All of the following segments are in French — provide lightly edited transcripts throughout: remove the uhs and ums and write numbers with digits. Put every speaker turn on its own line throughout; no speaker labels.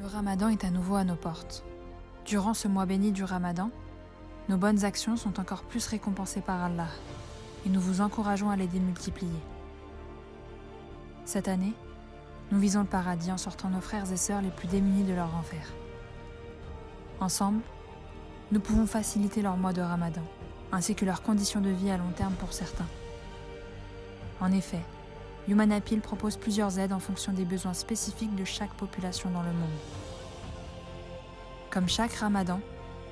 Le Ramadan est à nouveau à nos portes. Durant ce mois béni du Ramadan, nos bonnes actions sont encore plus récompensées par Allah et nous vous encourageons à les démultiplier. Cette année, nous visons le paradis en sortant nos frères et sœurs les plus démunis de leur enfer. Ensemble, nous pouvons faciliter leur mois de Ramadan, ainsi que leurs conditions de vie à long terme pour certains. En effet, Human Appeal propose plusieurs aides en fonction des besoins spécifiques de chaque population dans le monde. Comme chaque Ramadan,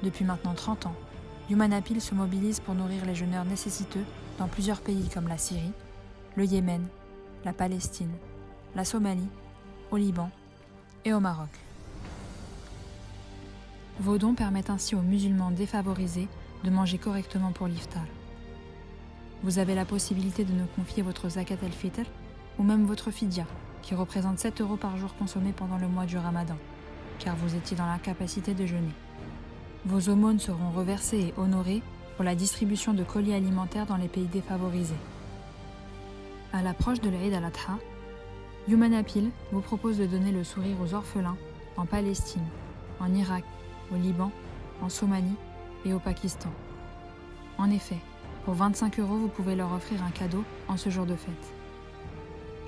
depuis maintenant 30 ans, Human Appeal se mobilise pour nourrir les jeûneurs nécessiteux dans plusieurs pays comme la Syrie, le Yémen, la Palestine, la Somalie, au Liban et au Maroc. Vos dons permettent ainsi aux musulmans défavorisés de manger correctement pour l'iftar. Vous avez la possibilité de nous confier votre zakat al-fitr ou même votre fidya, qui représente 7 € par jour consommé pendant le mois du Ramadan, car vous étiez dans l'incapacité de jeûner. Vos aumônes seront reversées et honorées pour la distribution de colis alimentaires dans les pays défavorisés. À l'approche de l'Eid al-Adha, Human Appeal vous propose de donner le sourire aux orphelins en Palestine, en Irak, au Liban, en Somalie et au Pakistan. En effet, pour 25 €, vous pouvez leur offrir un cadeau en ce jour de fête.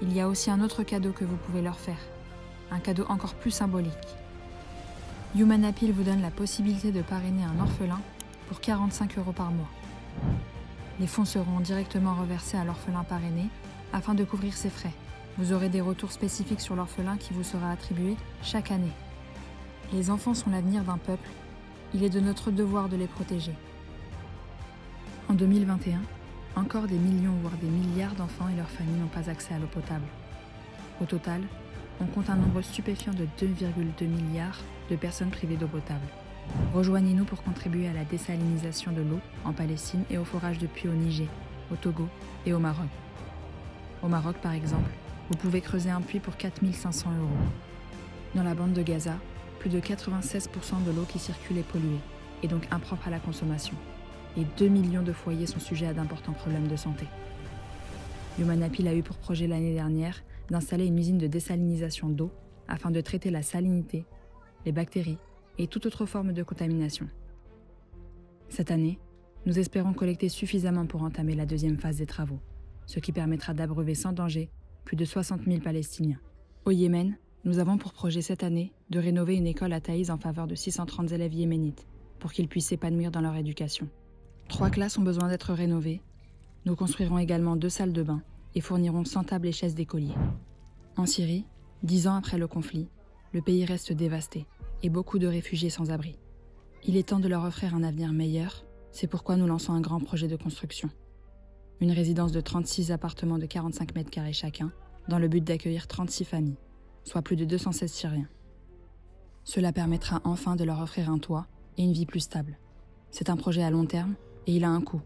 Il y a aussi un autre cadeau que vous pouvez leur faire, un cadeau encore plus symbolique. Human Appeal vous donne la possibilité de parrainer un orphelin pour 45 € par mois. Les fonds seront directement reversés à l'orphelin parrainé afin de couvrir ses frais. Vous aurez des retours spécifiques sur l'orphelin qui vous sera attribué chaque année. Les enfants sont l'avenir d'un peuple, il est de notre devoir de les protéger. En 2021, encore des millions voire des milliards d'enfants et leurs familles n'ont pas accès à l'eau potable. Au total, on compte un nombre stupéfiant de 2,2 milliards de personnes privées d'eau potable. Rejoignez-nous pour contribuer à la désalinisation de l'eau en Palestine et au forage de puits au Niger, au Togo et au Maroc. Au Maroc, par exemple, vous pouvez creuser un puits pour 4 500 €. Dans la bande de Gaza, plus de 96% de l'eau qui circule est polluée, et donc impropre à la consommation. Et 2 millions de foyers sont sujets à d'importants problèmes de santé. Human Appeal a eu pour projet l'année dernière d'installer une usine de désalinisation d'eau afin de traiter la salinité, les bactéries et toute autre forme de contamination. Cette année, nous espérons collecter suffisamment pour entamer la deuxième phase des travaux, ce qui permettra d'abreuver sans danger plus de 60 000 Palestiniens. Au Yémen, nous avons pour projet cette année de rénover une école à Taïz en faveur de 630 élèves yéménites pour qu'ils puissent s'épanouir dans leur éducation. 3 classes ont besoin d'être rénovées. Nous construirons également 2 salles de bain et fournirons 100 tables et chaises d'écoliers. En Syrie, 10 ans après le conflit, le pays reste dévasté et beaucoup de réfugiés sans abri. Il est temps de leur offrir un avenir meilleur, c'est pourquoi nous lançons un grand projet de construction. Une résidence de 36 appartements de 45 mètres carrés chacun, dans le but d'accueillir 36 familles, soit plus de 216 Syriens. Cela permettra enfin de leur offrir un toit et une vie plus stable. C'est un projet à long terme et il a un coût.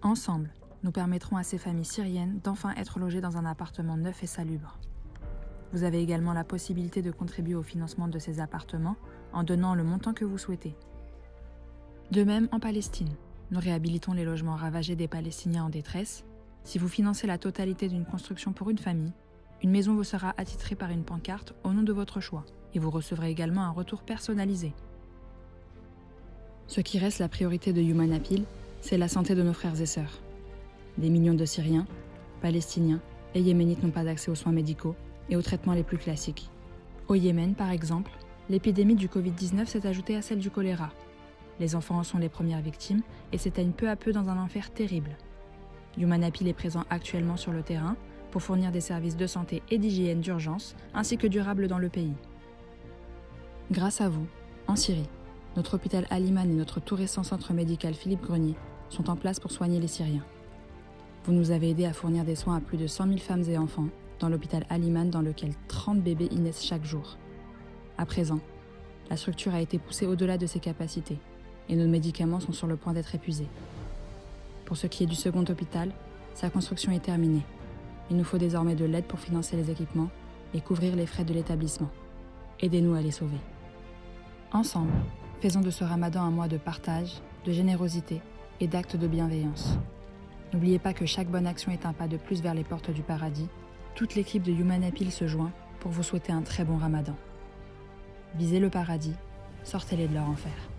Ensemble, nous permettrons à ces familles syriennes d'enfin être logées dans un appartement neuf et salubre. Vous avez également la possibilité de contribuer au financement de ces appartements en donnant le montant que vous souhaitez. De même, en Palestine, nous réhabilitons les logements ravagés des Palestiniens en détresse. Si vous financez la totalité d'une construction pour une famille, une maison vous sera attitrée par une pancarte au nom de votre choix et vous recevrez également un retour personnalisé. Ce qui reste la priorité de Human Appeal, c'est la santé de nos frères et sœurs. Des millions de Syriens, Palestiniens et Yéménites n'ont pas accès aux soins médicaux et aux traitements les plus classiques. Au Yémen, par exemple, l'épidémie du Covid-19 s'est ajoutée à celle du choléra. Les enfants en sont les premières victimes et s'éteignent peu à peu dans un enfer terrible. Human Appeal est présent actuellement sur le terrain pour fournir des services de santé et d'hygiène d'urgence ainsi que durables dans le pays. Grâce à vous, en Syrie, notre hôpital Al-Iman et notre tout récent centre médical Philippe Grenier sont en place pour soigner les Syriens. Vous nous avez aidés à fournir des soins à plus de 100 000 femmes et enfants dans l'hôpital Al-Iman dans lequel 30 bébés y naissent chaque jour. À présent, la structure a été poussée au-delà de ses capacités et nos médicaments sont sur le point d'être épuisés. Pour ce qui est du second hôpital, sa construction est terminée. Il nous faut désormais de l'aide pour financer les équipements et couvrir les frais de l'établissement. Aidez-nous à les sauver. Ensemble, faisons de ce Ramadan un mois de partage, de générosité et d'actes de bienveillance. N'oubliez pas que chaque bonne action est un pas de plus vers les portes du paradis. Toute l'équipe de Human Appeal se joint pour vous souhaiter un très bon Ramadan. visez le paradis, sortez-les de leur enfer.